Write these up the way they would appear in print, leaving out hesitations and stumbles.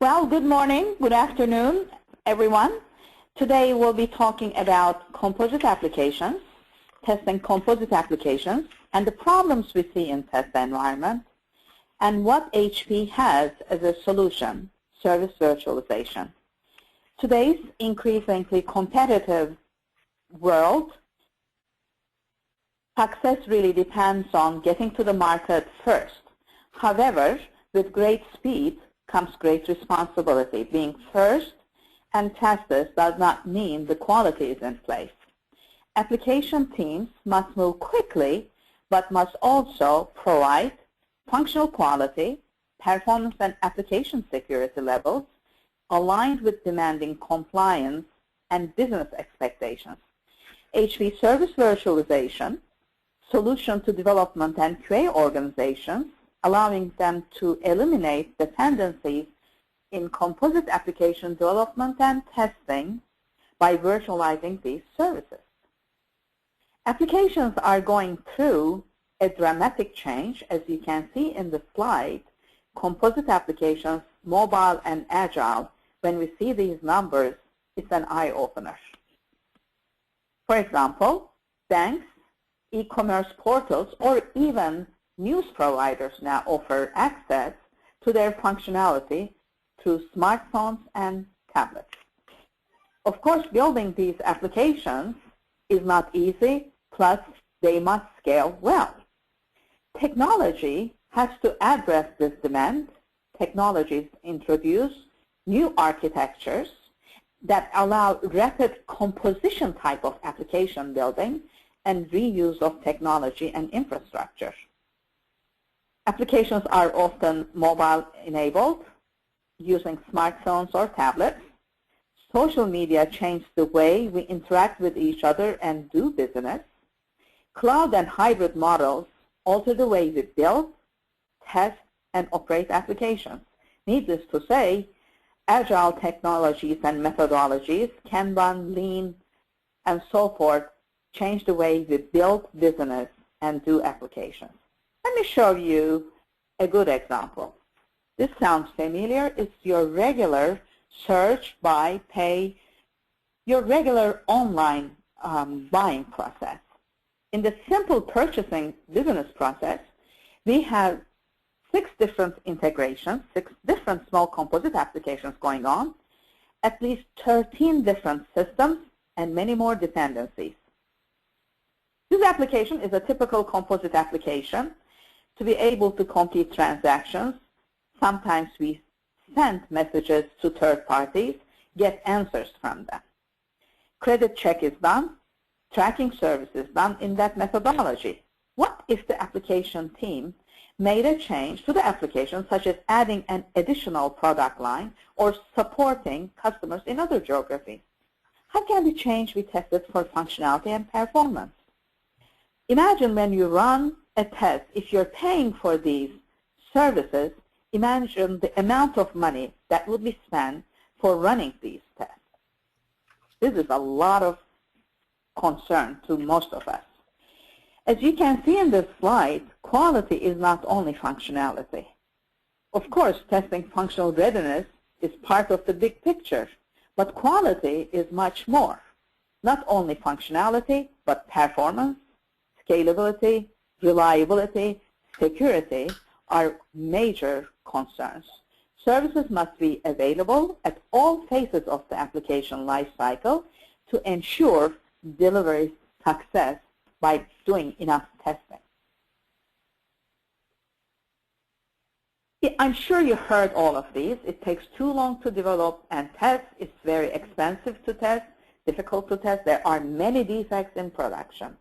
Well, good morning, good afternoon, everyone. Today we'll be talking about composite applications, testing composite applications, and the problems we see in test environment, and what HP has as a solution, Service Virtualization. Today's increasingly competitive world, success really depends on getting to the market first. However, with great speed comes great responsibility. Being first and fastest does not mean the quality is in place. Application teams must move quickly, but must also provide functional quality, performance and application security levels aligned with demanding compliance and business expectations. HP Service Virtualization, solution to development and QA organizations, allowing them to eliminate dependencies in composite application development and testing by virtualizing these services. Applications are going through a dramatic change, as you can see in the slide. Composite applications, mobile and agile, when we see these numbers, it's an eye-opener. For example, banks, e-commerce portals, or even news providers now offer access to their functionality through smartphones and tablets. Of course, building these applications is not easy, plus they must scale well. Technology has to address this demand. Technologies introduce new architectures that allow rapid composition type of application building and reuse of technology and infrastructure. Applications are often mobile-enabled, using smartphones or tablets. Social media changed the way we interact with each other and do business. Cloud and hybrid models alter the way we build, test, and operate applications. Needless to say, agile technologies and methodologies, Kanban, Lean, and so forth, change the way we build business and do applications. Let me show you a good example. This sounds familiar. It's your regular search, buy, pay, your regular online buying process. In the simple purchasing business process, we have 6 different integrations, 6 different small composite applications going on, at least 13 different systems, and many more dependencies. This application is a typical composite application. To be able to complete transactions, sometimes we send messages to third parties, get answers from them. Credit check is done, tracking service is done in that methodology. What if the application team made a change to the application, such as adding an additional product line or supporting customers in other geographies? How can the change be tested for functionality and performance? Imagine when you run a test, if you're paying for these services, imagine the amount of money that would be spent for running these tests. This is a lot of concern to most of us. As you can see in this slide, quality is not only functionality. Of course, testing functional readiness is part of the big picture, but quality is much more. Not only functionality, but performance, scalability, reliability, security are major concerns. Services must be available at all phases of the application lifecycle to ensure delivery success by doing enough testing. I'm sure you heard all of these. It takes too long to develop and test. It's very expensive to test, difficult to test. There are many defects in production.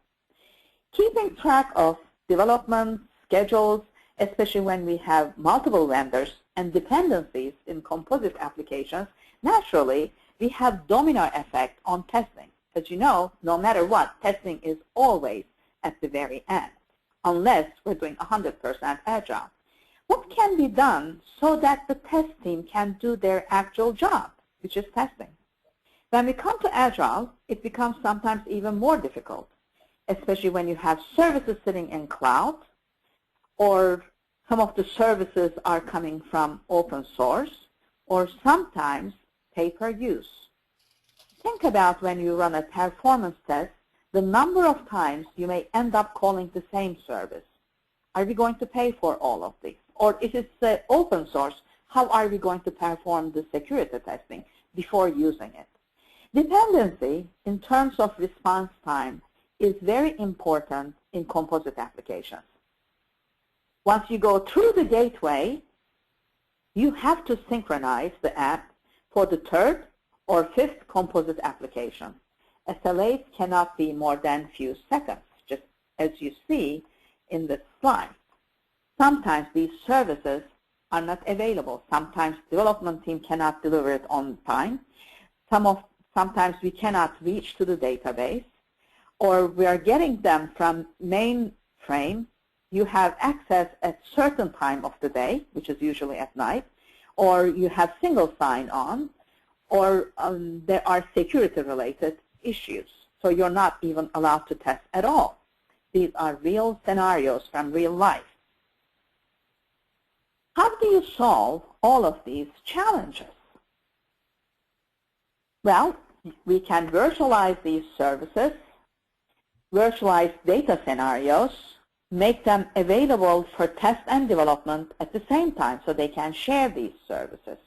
Keeping track of development schedules, especially when we have multiple vendors and dependencies in composite applications, naturally we have domino effect on testing. As you know, no matter what, testing is always at the very end, unless we're doing 100% agile. What can be done so that the test team can do their actual job, which is testing? When we come to agile, it becomes sometimes even more difficult, especially when you have services sitting in cloud, or some of the services are coming from open source, or sometimes pay-per-use. Think about when you run a performance test, the number of times you may end up calling the same service. Are we going to pay for all of these? Or if it's open source, how are we going to perform the security testing before using it? Dependency in terms of response time is very important in composite applications. Once you go through the gateway, you have to synchronize the app for the third or fifth composite application. SLAs cannot be more than few seconds, just as you see in this slide. Sometimes these services are not available. Sometimes the development team cannot deliver it on time. Sometimes we cannot reach to the database, or we are getting them from mainframe. You have access at certain time of the day, which is usually at night, or you have single sign-on, or there are security-related issues. So you're not even allowed to test at all. These are real scenarios from real life. How do you solve all of these challenges? Well, we can virtualize these services, virtualize data scenarios, make them available for test and development at the same time so they can share these services.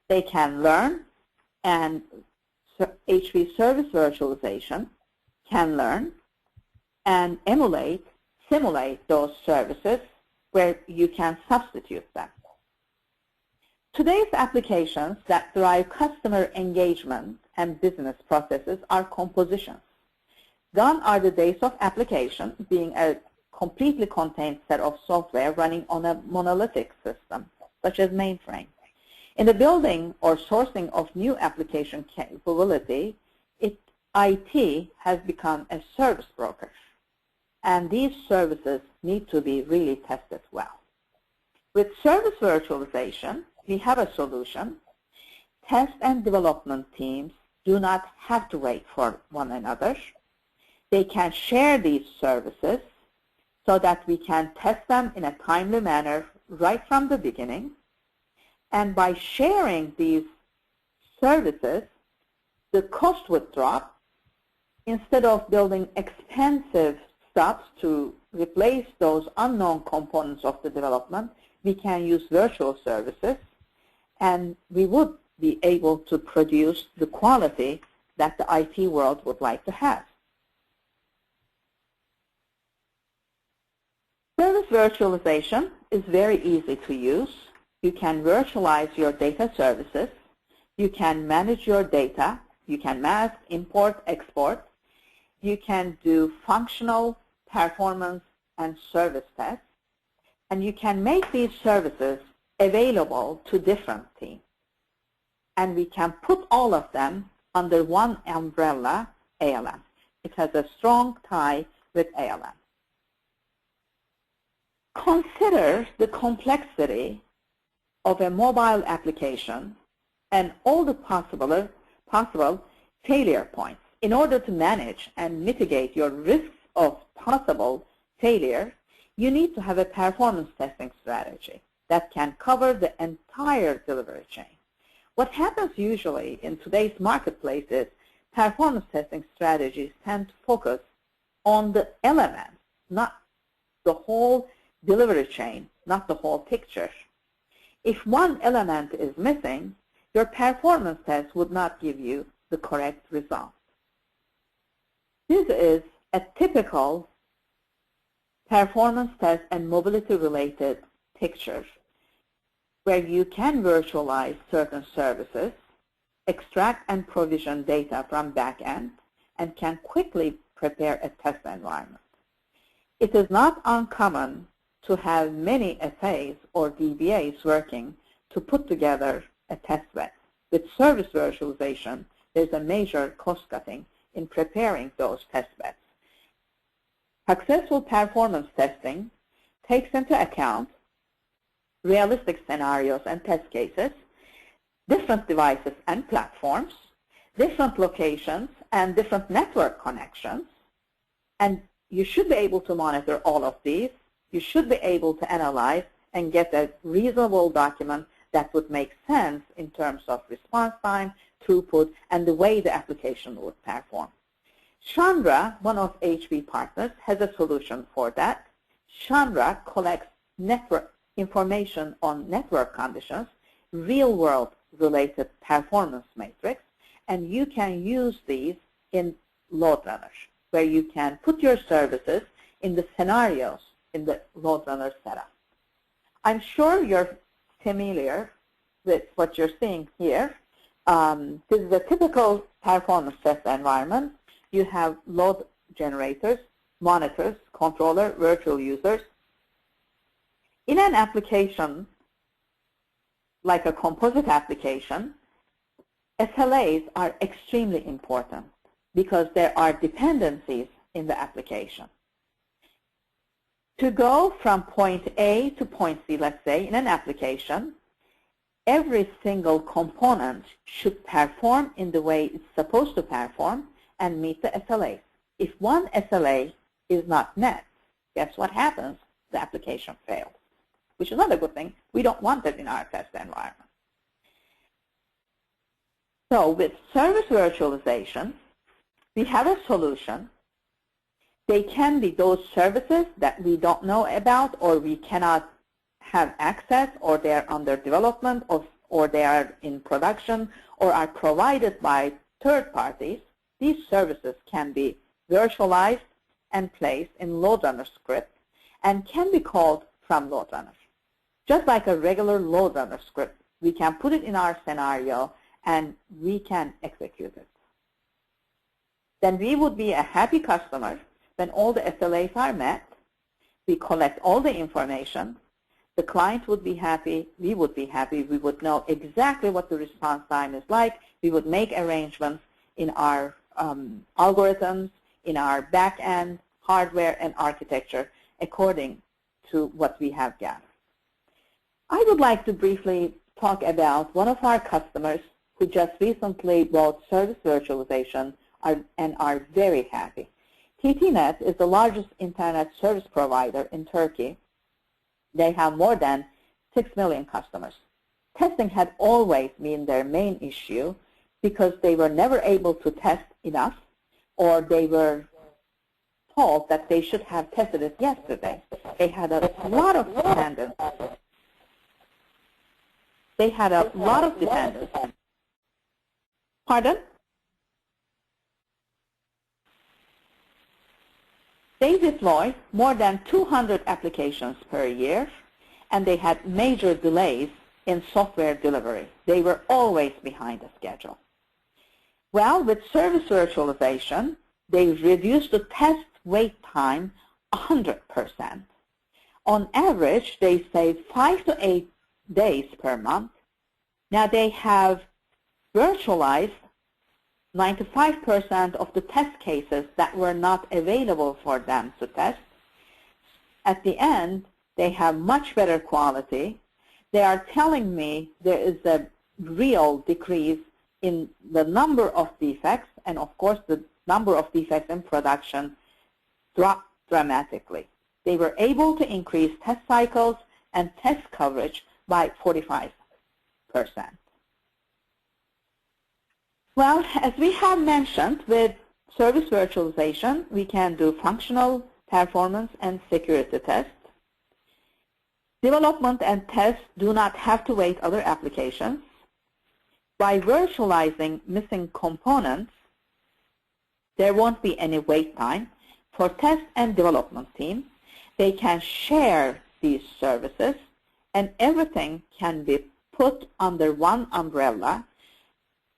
They can learn, and HP Service Virtualization can learn and emulate, simulate those services where you can substitute them. Today's applications that drive customer engagement and business processes are compositions. Gone are the days of application being a completely contained set of software running on a monolithic system, such as mainframe. In the building or sourcing of new application capability, IT has become a service broker. And these services need to be really tested well. With Service Virtualization, we have a solution. Test and development teams do not have to wait for one another. They can share these services so that we can test them in a timely manner right from the beginning. And by sharing these services, the cost would drop. Instead of building expensive stuff to replace those unknown components of the development, we can use virtual services, and we would be able to produce the quality that the IT world would like to have. Service virtualization is very easy to use. You can virtualize your data services. You can manage your data. You can mask, import, export. You can do functional performance and service tests. And you can make these services available to different teams. And we can put all of them under one umbrella, ALM. It has a strong tie with ALM. Consider the complexity of a mobile application and all the possible failure points. In order to manage and mitigate your risks of possible failure, you need to have a performance testing strategy that can cover the entire delivery chain. What happens usually in today's marketplace is performance testing strategies tend to focus on the elements, not the whole delivery chain, not the whole picture. If one element is missing, your performance test would not give you the correct result. This is a typical performance test and mobility-related picture where you can virtualize certain services, extract and provision data from back-end, and can quickly prepare a test environment. It is not uncommon to have many FAs or DBAs working to put together a test bed. With service virtualization, there's a major cost cutting in preparing those test beds. Successful performance testing takes into account realistic scenarios and test cases, different devices and platforms, different locations and different network connections, and you should be able to monitor all of these. You should be able to analyze and get a reasonable document that would make sense in terms of response time, throughput, and the way the application would perform. Chandra, one of HP partners, has a solution for that. Chandra collects network information on network conditions, real-world related performance matrix, and you can use these in load runners, where you can put your services in the scenarios in the load runner setup. I'm sure you're familiar with what you're seeing here. This is a typical performance test environment. You have load generators, monitors, controller, virtual users. In an application, like a composite application, SLAs are extremely important because there are dependencies in the application. To go from point A to point C, let's say, in an application, every single component should perform in the way it's supposed to perform and meet the SLAs. If one SLA is not met, guess what happens? The application fails, which is not a good thing. We don't want it in our test environment. So with service virtualization, we have a solution. They can be those services that we don't know about or we cannot have access, or they are under development, or they are in production, or are provided by third parties. These services can be virtualized and placed in load runner script and can be called from load runners. Just like a regular load runner script, we can put it in our scenario and we can execute it. Then we would be a happy customer when all the SLAs are met. We collect all the information. The client would be happy. We would be happy. We would know exactly what the response time is like. We would make arrangements in our algorithms, in our back-end hardware and architecture according to what we have gathered. I would like to briefly talk about one of our customers who just recently bought Service Virtualization and are very happy. TTNet is the largest internet service provider in Turkey. They have more than 6 million customers. Testing had always been their main issue because they were never able to test enough, or they were told that they should have tested it yesterday. They had a lot of dependence. Pardon? They deploy more than 200 applications per year, and they had major delays in software delivery. They were always behind the schedule. Well, with Service Virtualization, they reduced the test wait time 100%. On average, they save 5 to 8 days per month. Now they have virtualized 95% of the test cases that were not available for them to test. At the end, they have much better quality. They are telling me there is a real decrease in the number of defects, and of course the number of defects in production dropped dramatically. They were able to increase test cycles and test coverage by 45%. Well, as we have mentioned, with Service Virtualization, we can do functional, performance, and security tests. Development and tests do not have to wait other applications. By virtualizing missing components, there won't be any wait time. For test and development teams, they can share these services, and everything can be put under one umbrella,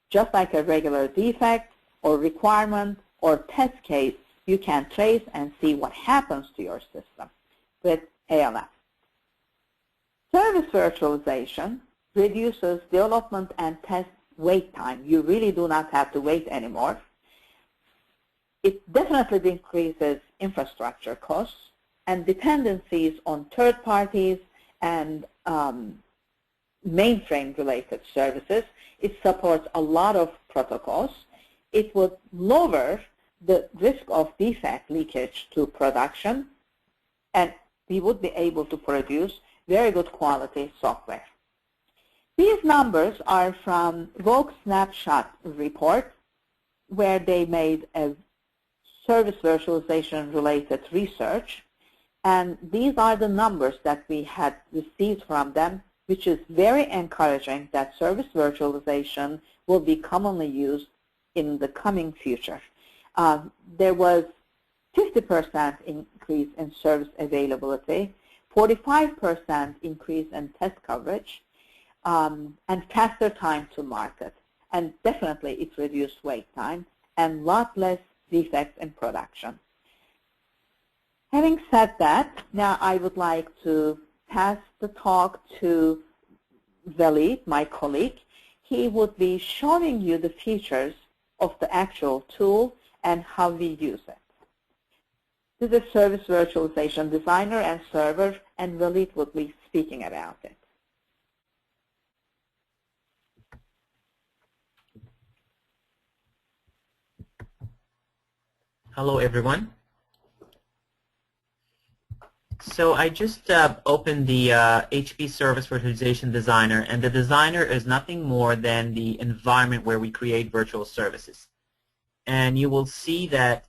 just like a regular defect or requirement or test case. You can trace and see what happens to your system with ALM. Service Virtualization reduces development and test wait time. You really do not have to wait anymore. It definitely decreases infrastructure costs and dependencies on third parties and mainframe-related services. It supports a lot of protocols. It would lower the risk of defect leakage to production, and we would be able to produce very good quality software. These numbers are from Vogue Snapshot report, where they made a service virtualization related research. And these are the numbers that we had received from them, which is very encouraging that service virtualization will be commonly used in the coming future. There was 50% increase in service availability, 45% increase in test coverage, and faster time to market. And definitely it reduced wait time and a lot less defects in production. Having said that, now I would like to pass the talk to Walid, my colleague. He would be showing you the features of the actual tool and how we use it. This is Service Virtualization Designer and Server, and Walid would be speaking about it. Hello, everyone. So I just opened the HP Service Virtualization Designer, and the Designer is nothing more than the environment where we create virtual services. And you will see that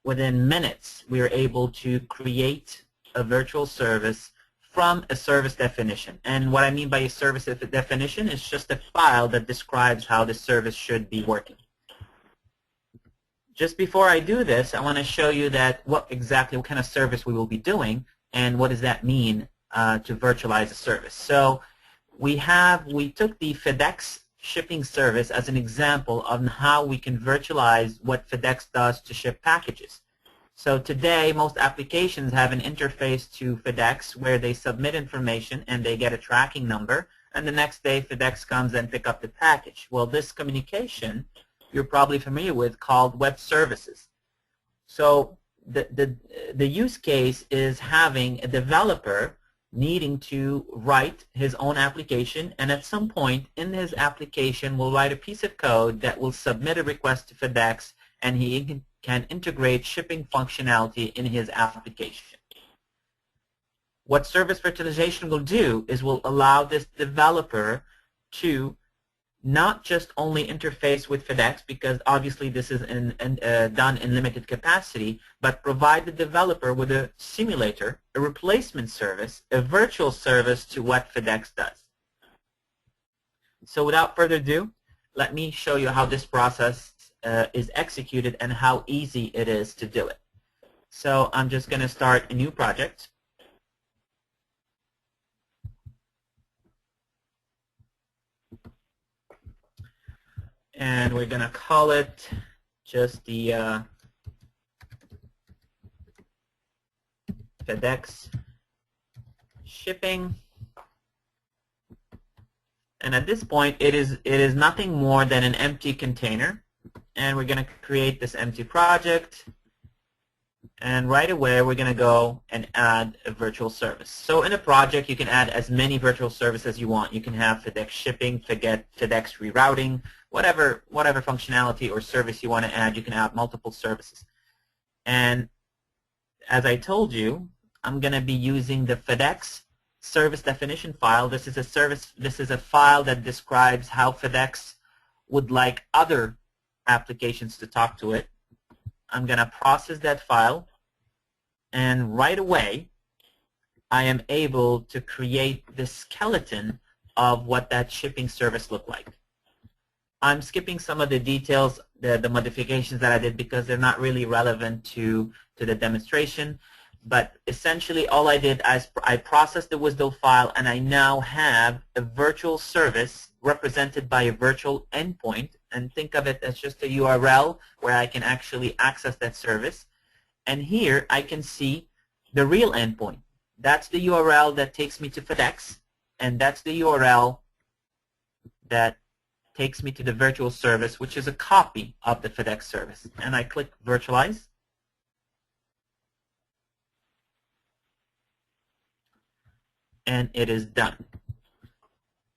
within minutes we are able to create a virtual service from a service definition. And what I mean by a service definition is just a file that describes how the service should be working. Just before I do this, I want to show you that what kind of service we will be doing and what does that mean to virtualize a service. So we took the FedEx shipping service as an example of how we can virtualize what FedEx does to ship packages. So today, most applications have an interface to FedEx where they submit information and they get a tracking number, and the next day FedEx comes and pick up the package. Well, this communication you're probably familiar with called web services. So the use case is having a developer needing to write his own application, and at some point in his application will write a piece of code that will submit a request to FedEx, and he can integrate shipping functionality in his application. What Service Virtualization will do is will allow this developer to not just only interface with FedEx, because obviously this is done in limited capacity, but provide the developer with a simulator, a replacement service, a virtual service to what FedEx does. So without further ado, let me show you how this process is executed and how easy it is to do it. So I'm just going to start a new project. And we're going to call it just the FedEx shipping. And at this point, it is nothing more than an empty container. And we're going to create this empty project. And right away, we're going to go and add a virtual service. So in a project, you can add as many virtual services as you want. You can have FedEx shipping, FedEx rerouting, whatever functionality or service you want to add. You can add multiple services. And as I told you, I'm going to be using the FedEx service definition file. This is a file that describes how FedEx would like other applications to talk to it. I'm going to process that file, and right away I am able to create the skeleton of what that shipping service looked like. I'm skipping some of the details, the modifications that I did, because they're not really relevant to the demonstration. But essentially all I did is I processed the WSDL file, and I now have a virtual service represented by a virtual endpoint. And think of it as just a URL where I can actually access that service. And here I can see the real endpoint. That's the URL that takes me to FedEx, and that's the URL that takes me to the virtual service, which is a copy of the FedEx service. And I click Virtualize. And it is done.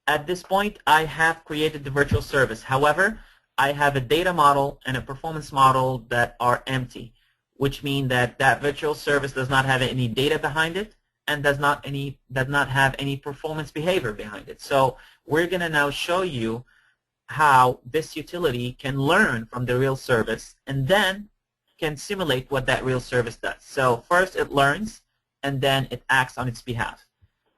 At this point, I have created the virtual service. However, I have a data model and a performance model that are empty, which means that that virtual service does not have any data behind it, and does not have any performance behavior behind it. So we're going to now show you how this utility can learn from the real service and then can simulate what that real service does. So first it learns, and then it acts on its behalf.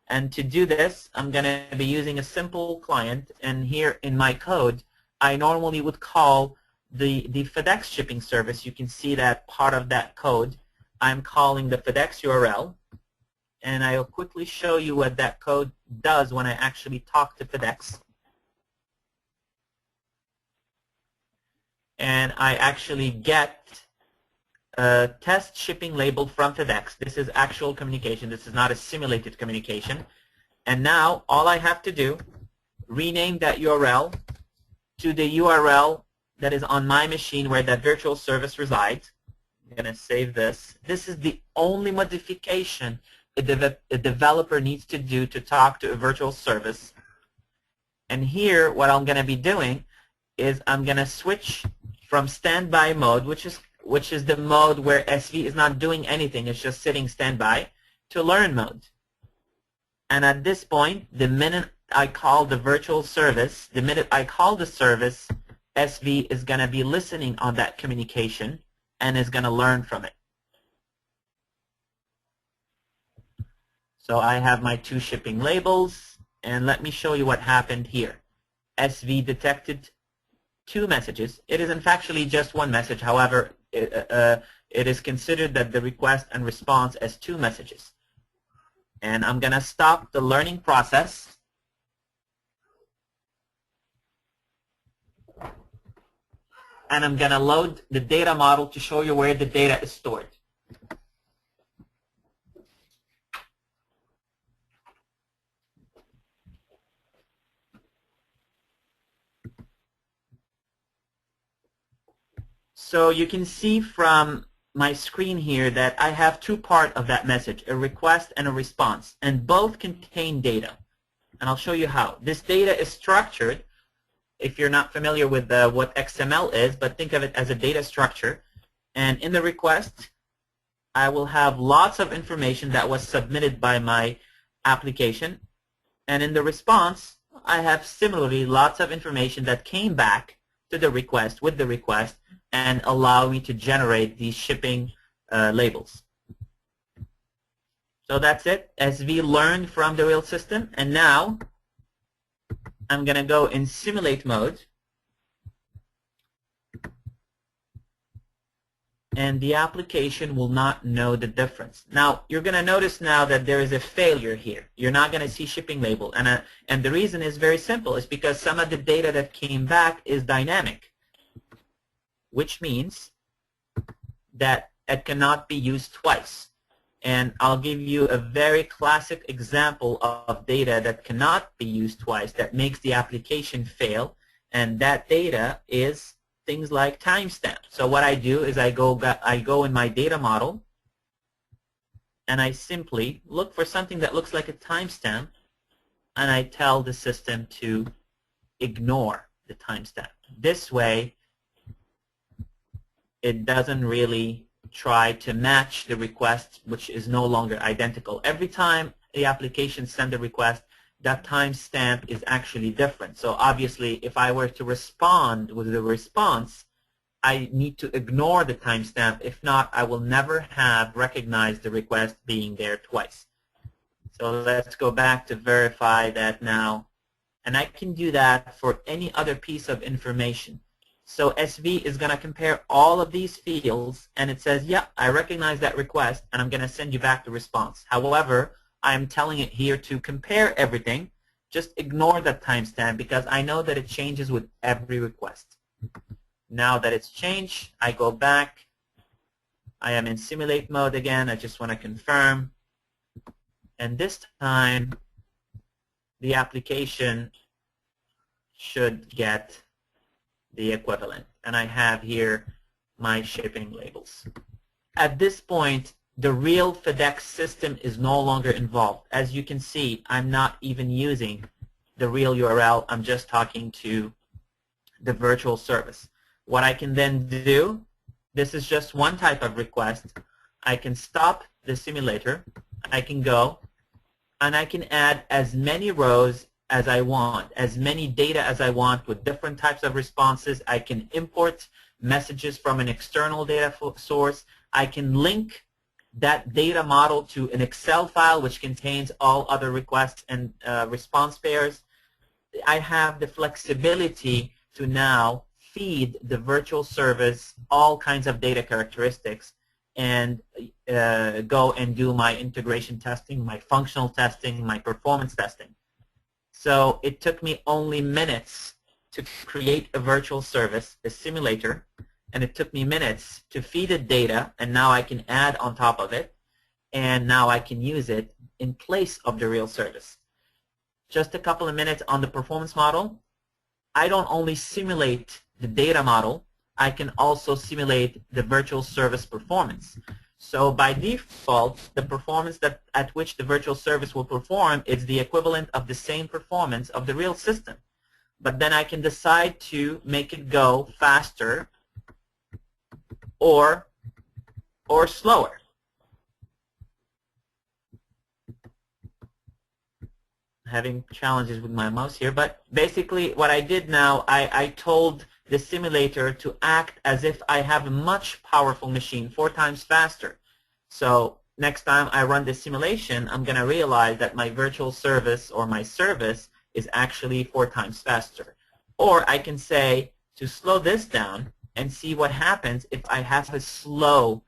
And to do this, I'm going to be using a simple client, and here in my code, I normally would call the FedEx shipping service. You can see that part of that code. I'm calling the FedEx URL, and I'll quickly show you what that code does when I actually talk to FedEx. And I actually get a test shipping label from FedEx. This is actual communication. This is not a simulated communication. And now all I have to do, rename that URL to the URL that is on my machine where that virtual service resides. I'm going to save this. This is the only modification a developer needs to do to talk to a virtual service. And here what I'm going to be doing is I'm going to switch from standby mode, which is the mode where SV is not doing anything, it's just sitting standby, to learn mode. And at this point, the minute I call the virtual service, the minute I call the service, SV is going to be listening on that communication and is going to learn from it. So I have my 2 shipping labels, and let me show you what happened here. SV detected 2 messages. It is in fact actually just 1 message. However, it is considered that the request and response as 2 messages. And I'm going to stop the learning process. And I'm going to load the data model to show you where the data is stored. So you can see from my screen here that I have 2 parts of that message, a request and a response, and both contain data. And I'll show you how. This data is structured, if you're not familiar with what XML is, but think of it as a data structure. And in the request, I will have lots of information that was submitted by my application. And in the response, I have similarly lots of information that came back to the request with the request and allow me to generate these shipping labels. So that's it. SV learned from the real system, and now I'm going to go in simulate mode, and the application will not know the difference. Now you're going to notice now that there is a failure here. You're not going to see shipping label, and the reason is very simple. It's because some of the data that came back is dynamic, which means that it cannot be used twice. And I'll give you a very classic example of data that cannot be used twice that makes the application fail, and that data is things like timestamp. So what I do is I go in my data model and I simply look for something that looks like a timestamp, and I tell the system to ignore the timestamp. This way it doesn't really try to match the request, which is no longer identical. Every time the application sends a request, that timestamp is actually different. So obviously, if I were to respond with the response, I need to ignore the timestamp. If not, I will never have recognized the request being there twice. So let's go back to verify that now. And I can do that for any other piece of information. So SV is going to compare all of these fields, and it says, yeah, I recognize that request, and I'm going to send you back the response. However, I'm telling it here to compare everything. Just ignore that timestamp because I know that it changes with every request. Now that it's changed, I go back. I am in simulate mode again. I just want to confirm. And this time, the application should get the equivalent. And I have here my shipping labels. At this point, the real FedEx system is no longer involved. As you can see, I'm not even using the real URL. I'm just talking to the virtual service. What I can then do, this is just one type of request. I can stop the simulator, I can go and I can add as many rows as I want, as many data as I want with different types of responses. I can import messages from an external data source. I can link that data model to an Excel file which contains all other requests and response pairs. I have the flexibility to now feed the virtual service all kinds of data characteristics and go and do my integration testing, my functional testing, my performance testing. So it took me only minutes to create a virtual service, a simulator, and it took me minutes to feed it data, and now I can add on top of it, and now I can use it in place of the real service. Just a couple of minutes on the performance model. I don't only simulate the data model, I can also simulate the virtual service performance. So by default, the performance at which the virtual service will perform is the equivalent of the same performance of the real system. But then I can decide to make it go faster or slower. Having challenges with my mouse here, but basically what I did now, I told the simulator to act as if I have a much powerful machine, 4 times faster. So next time I run this simulation, I'm going to realize that my virtual service or my service is actually 4 times faster. Or I can say to slow this down and see what happens if I have a slow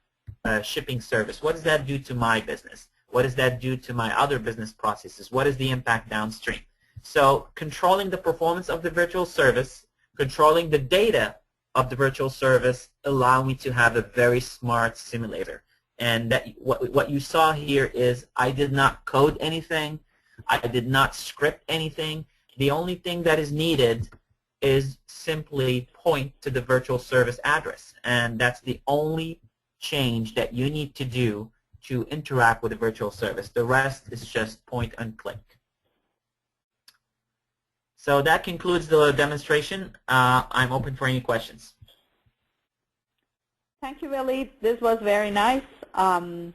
shipping service. What does that do to my business? What does that do to my other business processes? What is the impact downstream? So controlling the performance of the virtual service, controlling the data of the virtual service allow me to have a very smart simulator. And that what you saw here is I did not code anything. I did not script anything. The only thing that is needed is simply point to the virtual service address. And that's the only change that you need to do to interact with the virtual service. The rest is just point and click. So that concludes the demonstration. I'm open for any questions. Thank you, Willie. This was very nice. Now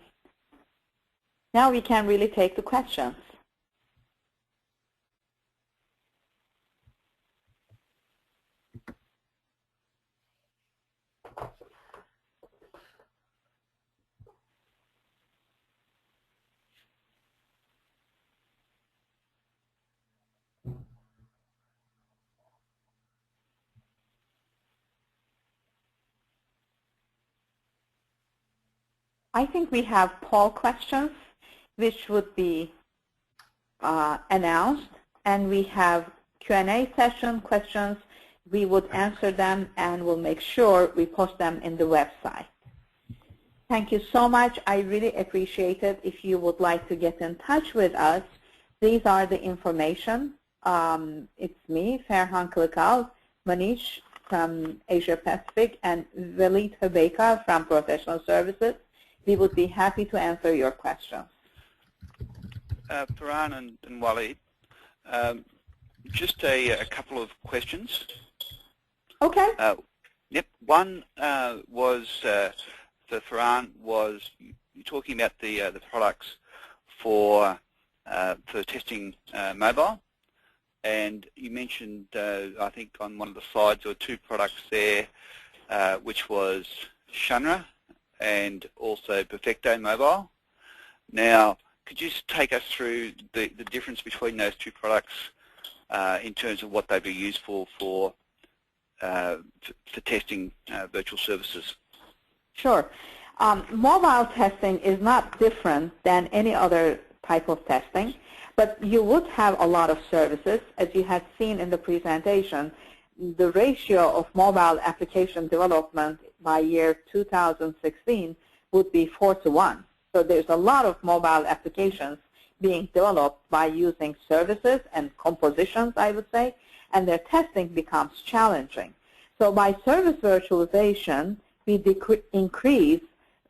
we can really take the questions. I think we have poll questions, which would be announced, and we have Q&A session questions. We would answer them, and we'll make sure we post them in the website. Thank you so much. I really appreciate it. If you would like to get in touch with us, these are the information. It's me, Ferhan Kılıkal, Manish from Asia Pacific, and Willie Tabeka from Professional Services. We would be happy to answer your questions. Farhan and Waleed, just a couple of questions. Okay. Yep. One was for Farhan was you talking about the products for testing mobile, and you mentioned I think on one of the slides there were 2 products there, which was Shunra and also Perfecto Mobile. Now, could you just take us through the difference between those 2 products in terms of what they'd be used for testing virtual services? Sure. Mobile testing is not different than any other type of testing, but you would have a lot of services. As you had seen in the presentation, the ratio of mobile application development by year 2016 would be 4:1. So there's a lot of mobile applications being developed by using services and compositions, I would say, and their testing becomes challenging. So by service virtualization, we increase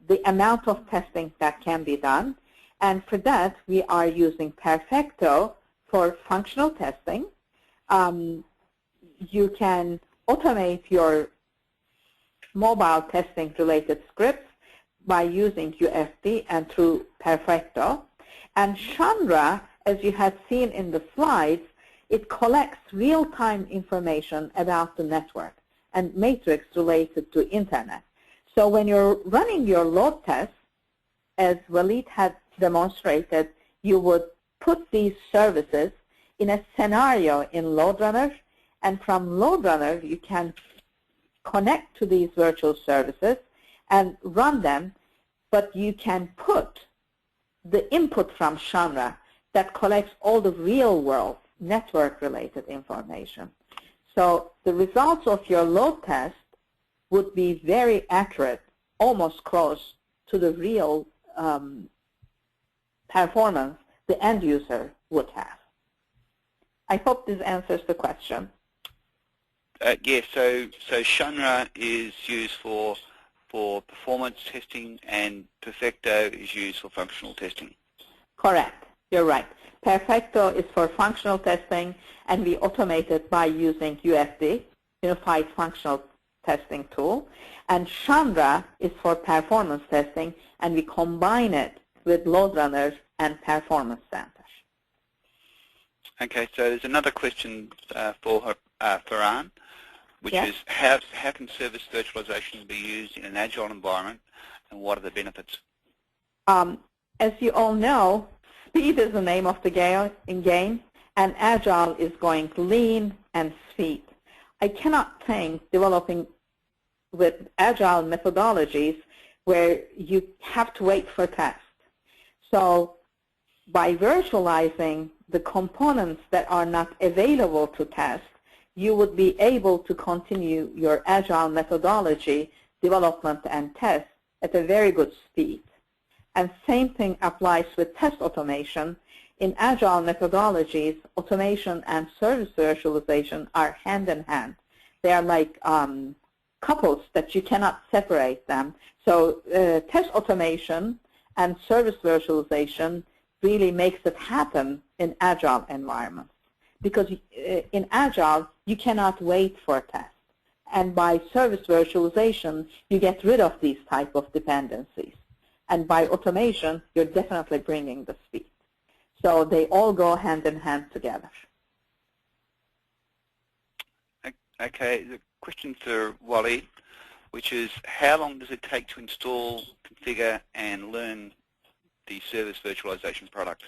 the amount of testing that can be done, and for that we are using Perfecto for functional testing. You can automate your mobile testing related scripts by using UFT and through Perfecto. And Chandra, as you had seen in the slides, it collects real-time information about the network and matrix related to internet. So when you're running your load test, as Walid had demonstrated, you would put these services in a scenario in LoadRunner, and from LoadRunner you can connect to these virtual services and run them, but you can put the input from Chandra that collects all the real-world network-related information. So the results of your load test would be very accurate, almost close to the real performance the end user would have. I hope this answers the question. Yes, so Chandra is used for performance testing and Perfecto is used for functional testing. Correct. You're right. Perfecto is for functional testing, and we automate it by using UFT, Unified Functional Testing Tool. And Chandra is for performance testing, and we combine it with load runners and performance centers. Okay, so there's another question for Farhan, which yes. is how can service virtualization be used in an agile environment, and what are the benefits? As you all know, speed is the name of the game, and agile is going lean and speed. I cannot think developing with agile methodologies where you have to wait for tests. So by virtualizing the components that are not available to test, you would be able to continue your agile methodology development and test at a very good speed. And same thing applies with test automation. In agile methodologies, automation and service virtualization are hand in hand. They are like couples that you cannot separate them. So test automation and service virtualization really makes it happen in agile environments. Because in agile, you cannot wait for a test. And by service virtualization, you get rid of these type of dependencies. And by automation, you're definitely bringing the speed. So they all go hand in hand together. Okay, the question for Wally, which is how long does it take to install, configure, and learn the service virtualization product?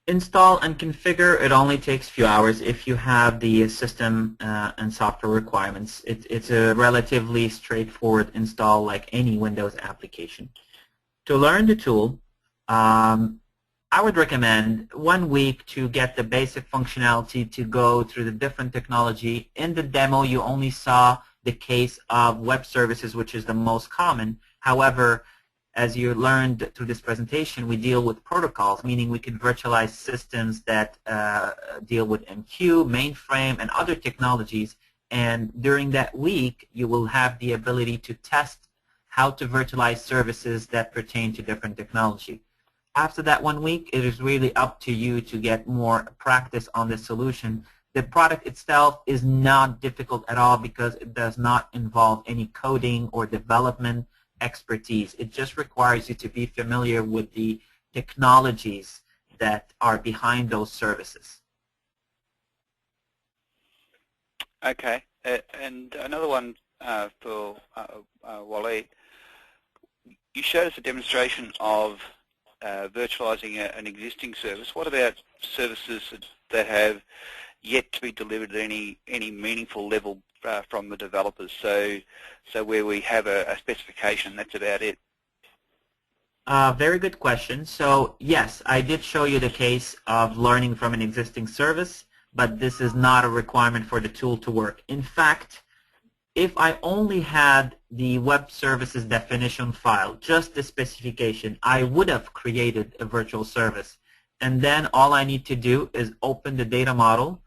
Install and configure, it only takes a few hours if you have the system and software requirements. It's a relatively straightforward install like any Windows application. To learn the tool, I would recommend 1 week to get the basic functionality to go through the different technology. In the demo, you only saw the case of web services, which is the most common. However, as you learned through this presentation, we deal with protocols, meaning we can virtualize systems that deal with MQ, mainframe, and other technologies. And during that week, you will have the ability to test how to virtualize services that pertain to different technology. After that 1 week, it is really up to you to get more practice on the solution. The product itself is not difficult at all because it does not involve any coding or development expertise. It just requires you to be familiar with the technologies that are behind those services. Okay, and another one for Wally. You showed us a demonstration of virtualizing an existing service. What about services that have yet to be delivered at any meaningful level from the developers? So where we have a specification, that's about it. Very good question. So yes, I did show you the case of learning from an existing service, but this is not a requirement for the tool to work. In fact, if I only had the web services definition file, just the specification, I would have created a virtual service. And then all I need to do is open the data model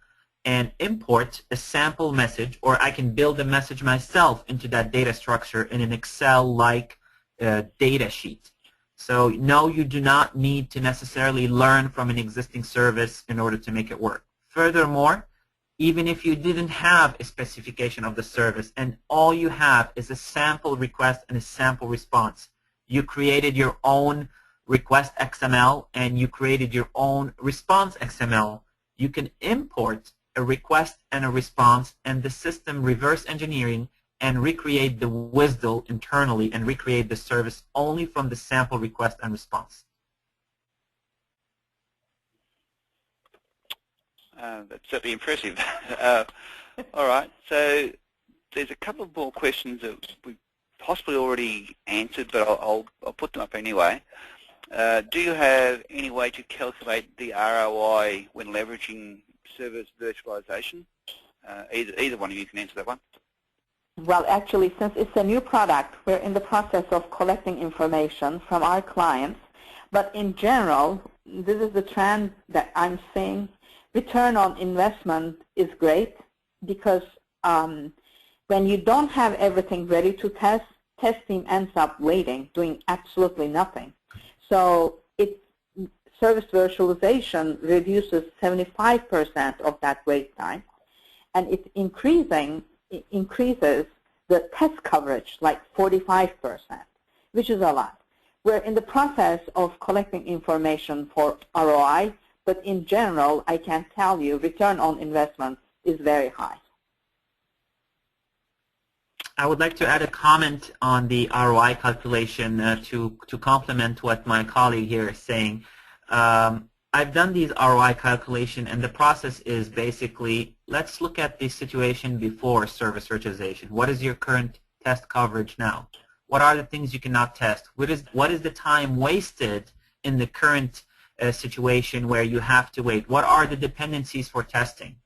and import a sample message, or I can build a message myself into that data structure in an Excel-like data sheet. So no, you do not need to necessarily learn from an existing service in order to make it work. Furthermore, even if you didn't have a specification of the service and all you have is a sample request and a sample response, You created your own request XML, and you created your own response XML. You can import a request and a response, and the system reverse engineering and recreate the WSDL internally and recreate the service only from the sample request and response. That's certainly impressive. All right, so there's a couple more questions that we possibly already answered, but I'll put them up anyway. Do you have any way to calculate the ROI when leveraging service virtualization? Either one of you can answer that one. Well, actually, since it's a new product, we're in the process of collecting information from our clients. But in general, this is the trend that I'm seeing. Return on investment is great because when you don't have everything ready to test, test team ends up waiting, doing absolutely nothing. So service virtualization reduces 75% of that wait time, and it increases the test coverage like 45%, which is a lot. We're in the process of collecting information for ROI, but in general, I can tell you return on investment is very high. I would like to add a comment on the ROI calculation to complement what my colleague here is saying. I've done these ROI calculation, and the process is basically, let's look at the situation before service virtualization. What is your current test coverage now? What are the things you cannot test? What is the time wasted in the current situation where you have to wait? What are the dependencies for testing?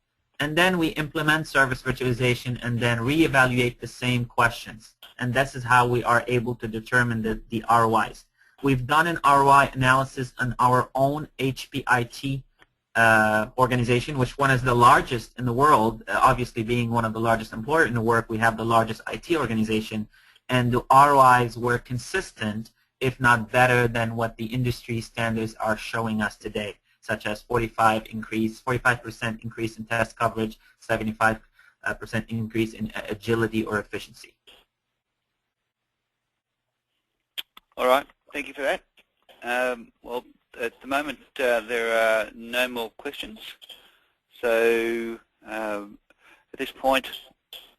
And then we implement service virtualization and then reevaluate the same questions. And this is how we are able to determine the ROIs. We've done an ROI analysis on our own HPIT organization, which one is the largest in the world. Obviously, being one of the largest employers in the world, we have the largest IT organization. And the ROIs were consistent, if not better, than what the industry standards are showing us today, such as 45% increase in test coverage, 75% increase in agility or efficiency. All right. Thank you for that. Well, at the moment, there are no more questions. So at this point,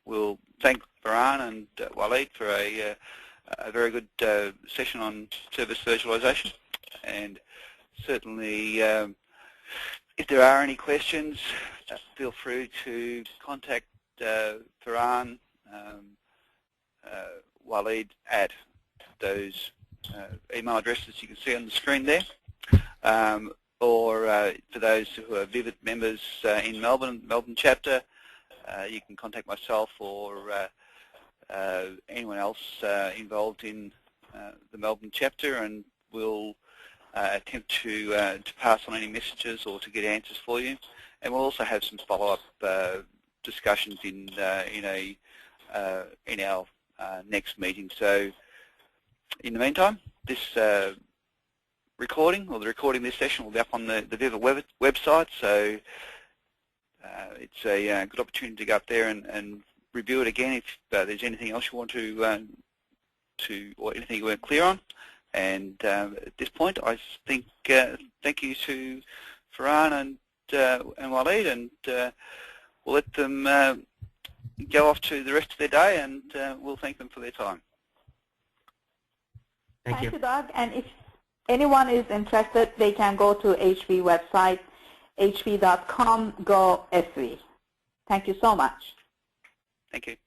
we'll thank Farhan and Walid for a very good session on service virtualization. And certainly, if there are any questions, feel free to contact Farhan, Walid at those email addresses you can see on the screen there, or for those who are Vivid members in Melbourne chapter, you can contact myself or anyone else involved in the Melbourne chapter, and we'll attempt to pass on any messages or to get answers for you. And we'll also have some follow-up discussions in our next meeting. So in the meantime, this recording, or the recording of this session, will be up on the Vivid website. So it's a good opportunity to go up there and review it again if there's anything else you want to or anything you weren't clear on. And at this point, I think thank you to Farhan and Walid, and we'll let them go off to the rest of their day, and we'll thank them for their time. Thank you, Doug. And if anyone is interested, they can go to HV website, hv.com/go-sv. Thank you so much. Thank you.